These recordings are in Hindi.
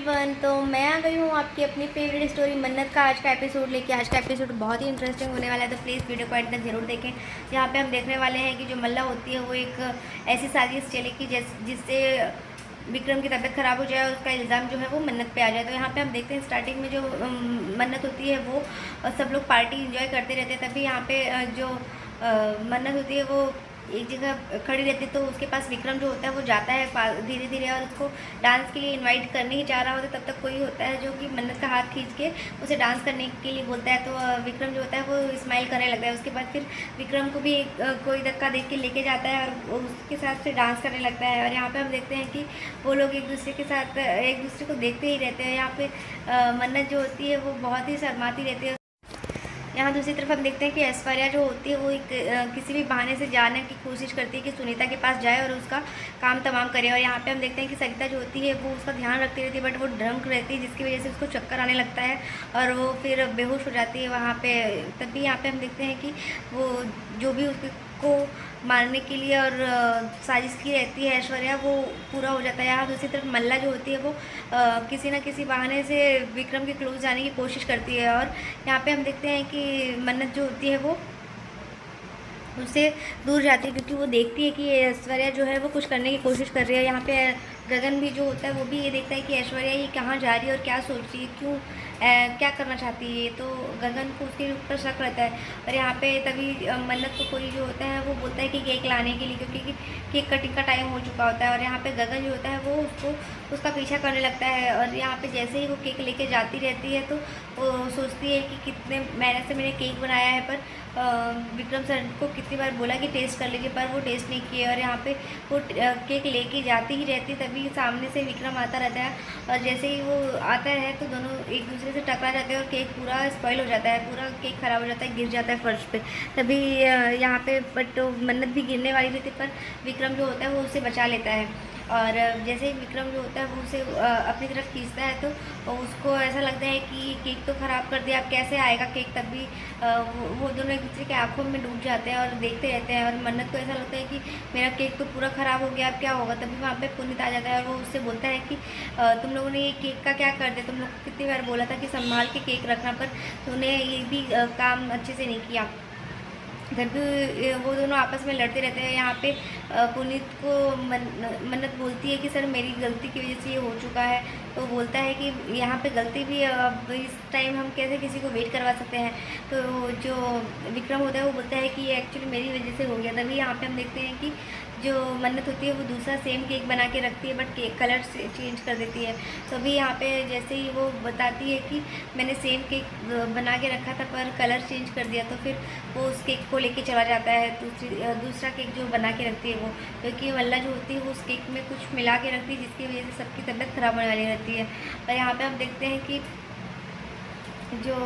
एवरीवन, तो मैं आ गई हूँ आपकी अपनी फेवरेट स्टोरी मन्नत का आज का एपिसोड लेके। आज का एपिसोड बहुत ही इंटरेस्टिंग होने वाला है, तो प्लीज़ वीडियो को एंड तक ज़रूर देखें। यहाँ पे हम देखने वाले हैं कि जो मल्ला होती है वो एक ऐसी साजिश चलेगी जिससे विक्रम की तबीयत ख़राब हो जाए और उसका इल्ज़ाम जो है वो मन्नत पे आ जाए। तो यहाँ पे हम देखते हैं स्टार्टिंग में जो मन्नत होती है वो सब लोग पार्टी इंजॉय करते रहते हैं। तभी यहाँ पे जो मन्नत होती है वो एक जगह खड़ी रहती है, तो उसके पास विक्रम जो होता है वो जाता है धीरे धीरे और उसको डांस के लिए इनवाइट करने ही जा रहा होता है। तब तक कोई होता है जो कि मन्नत का हाथ खींच के उसे डांस करने के लिए बोलता है। तो विक्रम जो होता है वो स्माइल करने लगता है। उसके बाद फिर विक्रम को भी कोई धक्का देख के लेके जाता है और उसके साथ फिर डांस करने लगता है। और यहाँ पे हम देखते हैं कि वो लोग एक दूसरे के साथ एक दूसरे को देखते ही रहते हैं। यहाँ पे मन्नत जो होती है वो बहुत ही शर्माती रहती है। यहाँ दूसरी तरफ हम देखते हैं कि ऐश्वर्या जो होती है वो किसी भी बहाने से जाने की कोशिश करती है कि सुनीता के पास जाए और उसका काम तमाम करे। और यहाँ पे हम देखते हैं कि सरिता जो होती है वो उसका ध्यान रखती रहती है, बट वो ड्रंक रहती है जिसकी वजह से उसको चक्कर आने लगता है और वो फिर बेहोश हो जाती है वहाँ पे। तभी यहाँ पे हम देखते हैं कि वो जो भी उसको मारने के लिए और साजिश की रहती है ऐश्वर्या, वो पूरा हो जाता है। यहाँ दूसरी तरफ मल्ला जो होती है वो किसी न किसी बहाने से विक्रम के क्लोज जाने की कोशिश करती है। और यहाँ पे हम देखते हैं कि मन्नत जो होती है वो उससे दूर जाती है क्योंकि वो देखती है कि ऐश्वर्या जो है वो कुछ करने की कोशिश कर रही है। यहाँ पे गगन भी जो होता है वो भी ये देखता है कि ऐश्वर्या ये कहाँ जा रही है और क्या सोच रही है, क्यों क्या करना चाहती है। तो गगन को उसके ऊपर शक रहता है। और यहाँ पे तभी मन्नत को कोई जो होता है वो बोलता है कि केक लाने के लिए, क्योंकि केक कटिंग का टाइम हो चुका होता है। और यहाँ पे गगन जो होता है वो उसका पीछा करने लगता है। और यहाँ पे जैसे ही वो केक लेके जाती रहती है तो वो सोचती है कि कितने मेहनत से मैंने केक बनाया है, पर विक्रम सर को कितनी बार बोला कि टेस्ट कर लीजिए, पर वो टेस्ट नहीं किए। और यहाँ पे वो केक लेके जाती ही रहती, तभी सामने से विक्रम आता रहता है। और जैसे ही वो आता है तो दोनों एक दूसरे से टकरा जाते हैं और केक पूरा स्पॉइल हो जाता है, पूरा केक ख़राब हो जाता है, गिर जाता है फर्श पे। तभी यहाँ पे बट मन्नत भी गिरने वाली रहती, पर विक्रम जो होता है वो उसे बचा लेता है। और जैसे ही विक्रम जो होता है वो उसे अपनी तरफ खींचता है तो उसको ऐसा लगता है कि केक तो ख़राब कर दिया, अब कैसे आएगा केक। तभी वो दोनों एक दूसरे के आंखों में डूब जाते हैं और देखते रहते हैं। और मन्नत को ऐसा लगता है कि मेरा केक तो पूरा ख़राब हो गया, अब क्या होगा। तभी वहाँ पे पुनीत आ जाता है और वो उससे बोलता है कि तुम लोगों ने ये केक का क्या कर दिया, तुम लोग को कितनी बार बोला था कि संभाल के केक रखना, पर तुमने ये भी काम अच्छे से नहीं किया। इधर भी वो दोनों आपस में लड़ते रहते हैं। यहाँ पे पुनीत को मन्नत बोलती है कि सर मेरी गलती की वजह से ये हो चुका है। तो बोलता है कि यहाँ पे गलती भी अब इस टाइम हम कैसे किसी को वेट करवा सकते हैं। तो जो विक्रम होता है वो बोलता है कि ये एक्चुअली मेरी वजह से हो गया। तभी यहाँ पे हम देखते हैं कि जो मन्नत होती है वो दूसरा सेम केक बना के रखती है, बट केक कलर से चेंज कर देती है। तो अभी यहाँ पे जैसे ही वो बताती है कि मैंने सेम केक बना के रखा था पर कलर चेंज कर दिया, तो फिर वो उस केक को लेके चला जाता है दूसरा केक जो बना के रखती है वो, क्योंकि मल्ला जो होती है वो उस केक में कुछ मिला के रखती है जिसकी वजह से सबकी तबीयत ख़राब होने वाली रहती है। और यहाँ पर हम देखते हैं कि जो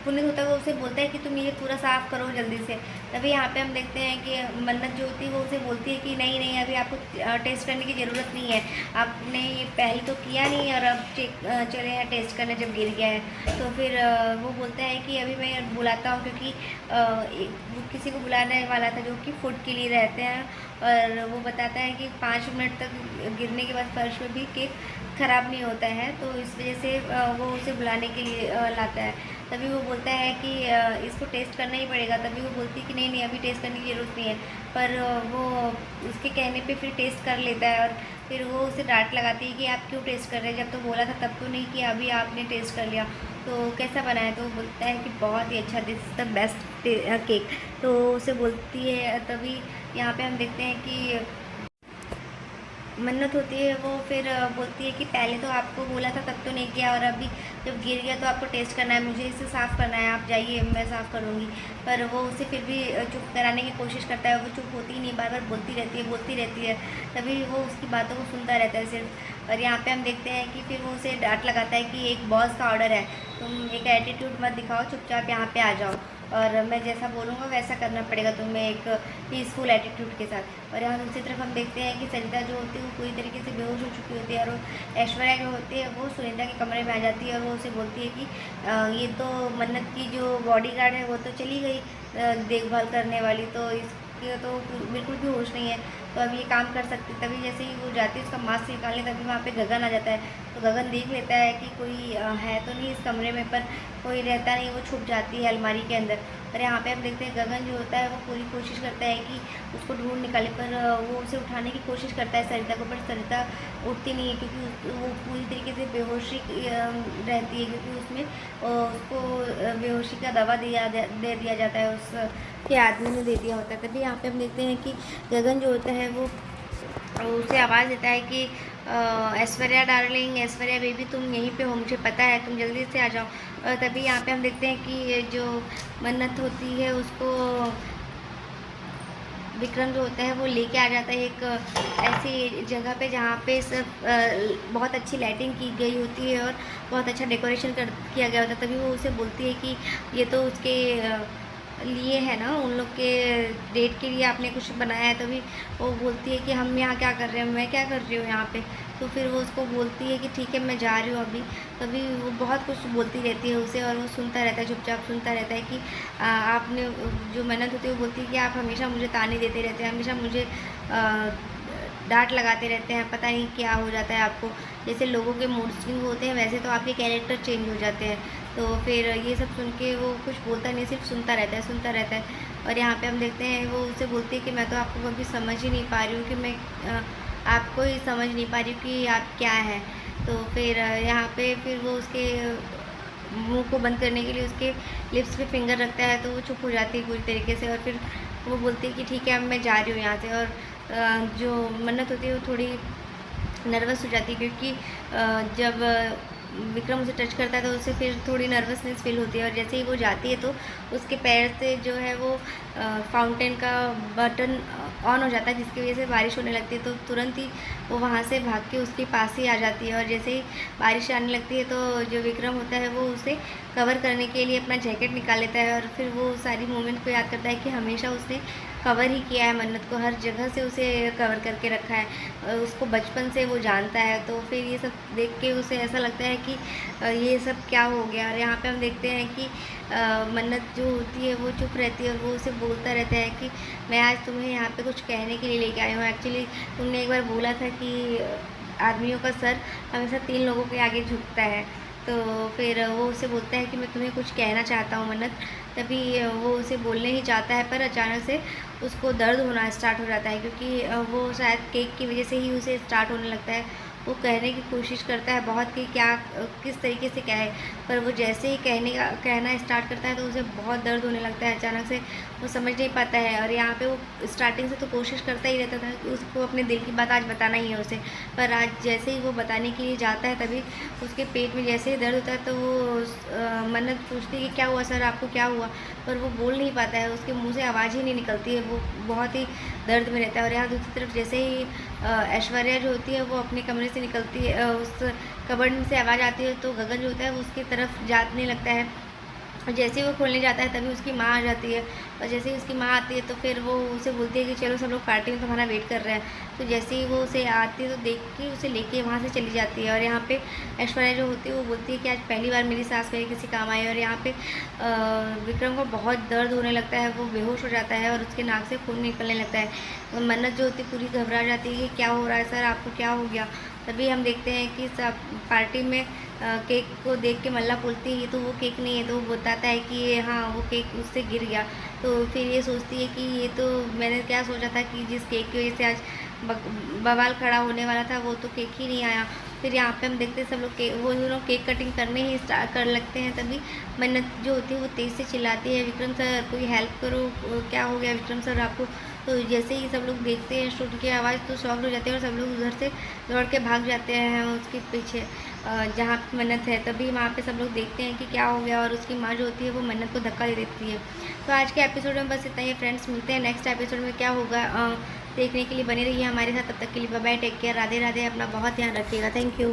पुनीत होता है वो उसे बोलता है कि तुम ये पूरा साफ़ करो जल्दी से। तभी यहाँ पे हम देखते हैं कि मन्नत जो होती है वो उसे बोलती है कि नहीं नहीं, अभी आपको टेस्ट करने की ज़रूरत नहीं है, आपने ये पहले तो किया नहीं और अब चले हैं टेस्ट करने जब गिर गया है। तो फिर वो बोलता है कि अभी मैं बुलाता हूँ, क्योंकि वो किसी को बुलाने वाला था जो कि फूड के लिए रहते हैं। और वो बताता है कि 5 मिनट तक गिरने के बाद फर्श में भी केक ख़राब नहीं होता है, तो इस वजह से वो उसे बुलाने के लिए लाता है। तभी वो बोलता है कि इसको टेस्ट करना ही पड़ेगा। तभी वो बोलती है कि नहीं नहीं, अभी टेस्ट करने की ज़रूरत नहीं है, पर वो उसके कहने पे फिर टेस्ट कर लेता है। और फिर वो उसे डांट लगाती है कि आप क्यों टेस्ट कर रहे हैं, जब तो बोला था तब तो नहीं किया, अभी आपने टेस्ट कर लिया, तो कैसा बना है। तो वो बोलता है कि बहुत ही अच्छा, this is the best cake. तो उसे बोलती है। तभी यहाँ पे हम देखते हैं कि मन्नत होती है वो फिर बोलती है कि पहले तो आपको बोला था तब तो नहीं किया, और अभी जब गिर गया तो आपको टेस्ट करना है, मुझे इसे साफ़ करना है, आप जाइए मैं साफ़ करूँगी। पर वो उसे फिर भी चुप कराने की कोशिश करता है, वो चुप होती ही नहीं, बार बार बोलती रहती है। तभी वो उसकी बातों को सुनता रहता है सिर्फ। और यहाँ पे हम देखते हैं कि फिर वो उसे डांट लगाता है कि एक बॉस का ऑर्डर है, तुम एक एटीट्यूड मत दिखाओ, चुपचाप यहाँ पे आ जाओ और मैं जैसा बोलूँगा वैसा करना पड़ेगा तुम्हें, एक पीसफुल एटीट्यूड के साथ। और यहाँ दूसरी तरफ हम देखते हैं कि सरिता जो होती है वो पूरी तरीके से बेहोश हो चुकी होती है, और ऐश्वर्या जो होती है वो सुनीता के कमरे में आ जाती है और वो उसे बोलती है कि ये तो मन्नत की जो बॉडीगार्ड है वो तो चली गई देखभाल करने वाली, तो इसकी तो बिल्कुल भी होश नहीं है। तो अब ये काम कर सकती है। तभी जैसे ही वो जाती है उसका मास्क निकालने, तभी वहाँ पे गगन आ जाता है। तो गगन देख लेता है कि कोई है तो नहीं इस कमरे में, पर कोई रहता नहीं, वो छुप जाती है अलमारी के अंदर। और यहाँ पे हम देखते हैं गगन जो होता है वो पूरी कोशिश करता है कि उसको ढूंढ निकाले, पर वो उसे उठाने की कोशिश करता है सरिता को, पर सरिता उठती नहीं है क्योंकि वो पूरी तरीके से बेहोशी रहती है, क्योंकि उसमें उसको बेहोशी का दवा दे दिया जाता है, उसके आदमी ने दे दिया होता है। तभी यहाँ पे हम देखते हैं कि गगन जो होता है वो उसे आवाज़ देता है कि ऐश्वर्या डार्लिंग, ऐश्वर्या बेबी, तुम यहीं पे हो, मुझे पता है, तुम जल्दी से आ जाओ। और तभी यहाँ पे हम देखते हैं कि जो मन्नत होती है उसको विक्रम जो होता है वो लेके आ जाता है एक ऐसी जगह पे जहाँ पे सब बहुत अच्छी लाइटिंग की गई होती है और बहुत अच्छा डेकोरेशन किया गया होता है। तभी वो उसे बोलती है कि ये तो उसके लिए है ना, उन लोग के डेट के लिए आपने कुछ बनाया है। तभी वो बोलती है कि हम यहाँ क्या कर रहे हैं, मैं क्या कर रही हूँ यहाँ पे। तो फिर वो उसको बोलती है कि ठीक है मैं जा रही हूँ अभी। तभी वो बहुत कुछ बोलती रहती है उसे और वो सुनता रहता है, चुपचाप सुनता रहता है कि आपने जो मेहनत होती है वो बोलती है कि आप हमेशा मुझे ताने देते रहते हैं, हमेशा मुझे डांट लगाते रहते हैं, पता नहीं क्या हो जाता है आपको। जैसे लोगों के मूड स्विंग होते हैं वैसे तो आपके कैरेक्टर चेंज हो जाते हैं। तो फिर ये सब सुन के वो कुछ बोलता नहीं, सिर्फ सुनता रहता है, सुनता रहता है। और यहाँ पे हम देखते हैं वो उसे बोलती है कि मैं तो आपको कभी समझ ही नहीं पा रही हूँ, कि मैं आपको ही समझ नहीं पा रही हूँ कि आप क्या है। तो फिर यहाँ पे फिर वो उसके मुंह को बंद करने के लिए उसके लिप्स पे फिंगर रखता है, तो वो चुप हो जाती है पूरी तरीके से। और फिर वो बोलती है कि ठीक है अब मैं जा रही हूँ यहाँ से। और जो मन्नत होती है वो थोड़ी नर्वस हो जाती है, क्योंकि जब विक्रम उसे टच करता है तो उसे फिर थोड़ी नर्वसनेस फील होती है। और जैसे ही वो जाती है तो उसके पैर से जो है वो फाउंटेन का बटन ऑन हो जाता है, जिसकी वजह से बारिश होने लगती है। तो तुरंत ही वो वहाँ से भाग के उसके पास ही आ जाती है। और जैसे ही बारिश आने लगती है तो जो विक्रम होता है वो उसे कवर करने के लिए अपना जैकेट निकाल लेता है। और फिर वो सारी मोमेंट को याद करता है कि हमेशा उसने कवर ही किया है मन्नत को, हर जगह से उसे कवर करके रखा है, उसको बचपन से वो जानता है। तो फिर ये सब देख के उसे ऐसा लगता है कि ये सब क्या हो गया। और यहाँ पे हम देखते हैं कि मन्नत जो होती है वो चुप रहती है और वो उसे बोलता रहता है कि मैं आज तुम्हें यहाँ पे कुछ कहने के लिए लेके आई हूँ। एक्चुअली तुमने एक बार बोला था कि आदमियों का सर हमेशा 3 लोगों के आगे झुकता है। तो फिर वो उसे बोलता है कि मैं तुम्हें कुछ कहना चाहता हूँ मन्नत। तभी वो उसे बोलने ही चाहता है, पर अचानक से उसको दर्द होना स्टार्ट हो जाता है, क्योंकि वो शायद केक की वजह से ही उसे स्टार्ट होने लगता है। वो कहने की कोशिश करता है बहुत कि क्या किस तरीके से क्या है, पर वो जैसे ही कहना स्टार्ट करता है तो उसे बहुत दर्द होने लगता है अचानक से, वो समझ नहीं पाता है। और यहाँ पे वो स्टार्टिंग से तो कोशिश करता ही रहता था कि उसको अपने दिल की बात आज बताना ही है उसे, पर आज जैसे ही वो बताने के लिए जाता है तभी उसके पेट में जैसे ही दर्द होता है तो वो मन्नत पूछती है कि क्या हुआ सर, आपको क्या हुआ, पर वो बोल नहीं पाता है, उसके मुँह से आवाज़ ही नहीं निकलती है, वो बहुत ही दर्द में रहता है। और यहाँ दूसरी तरफ जैसे ही ऐश्वर्या जो होती है वो अपने कमरे से निकलती है, उस कबर्ड से आवाज़ आती है तो गगन जो होता है वो उसकी तरफ जाने लगता है। और जैसे ही वो खोलने जाता है तभी उसकी माँ आ जाती है। और जैसे ही उसकी माँ आती है तो फिर वो उसे बोलती है कि चलो सब लोग पार्टी में तुम्हारा वेट कर रहे हैं। तो जैसे ही वो उसे आती है तो देख के उसे लेके वहाँ से चली जाती है। और यहाँ पे ऐश्वर्या जो होती है वो बोलती है कि आज पहली बार मेरी सास मेरे किसी काम आई। और यहाँ पे विक्रम को बहुत दर्द होने लगता है, वो बेहोश हो जाता है और उसके नाक से खून निकलने लगता है। मन्नत जो होती है पूरी घबरा जाती है कि क्या हो रहा है सर, आपको क्या हो गया। तभी हम देखते हैं कि सब पार्टी में केक को देख के मल्ला बोलती है ये तो वो केक नहीं है, तो वो बताता है कि हाँ वो केक उससे गिर गया। तो फिर ये सोचती है कि ये तो मैंने क्या सोचा था कि जिस केक की वजह से आज बवाल खड़ा होने वाला था वो तो केक ही नहीं आया। फिर यहाँ पे हम देखते हैं सब लोग वो दोनों केक कटिंग करने ही स्टार्ट कर लगते हैं। तभी मन्नत जो होती है वो तेज़ से चिल्लाती है विक्रम सर कोई हेल्प करो, क्या हो गया विक्रम सर आपको। तो जैसे ही सब लोग देखते हैं शूट की आवाज़ तो शॉक हो जाते हैं और सब लोग उधर से दौड़ के भाग जाते हैं उसके पीछे जहाँ पे मन्नत है। तभी वहाँ पे सब लोग देखते हैं कि क्या हो गया और उसकी माँ जो होती है वो मन्नत को धक्का दे देती है। तो आज के एपिसोड में बस इतना ही फ्रेंड्स, मिलते हैं नेक्स्ट एपिसोड में क्या होगा देखने के लिए बने रहिए हमारे साथ। तब तक के लिए bye bye, take care, Radhe Radhe, अपना बहुत ध्यान रखिएगा, थैंक यू।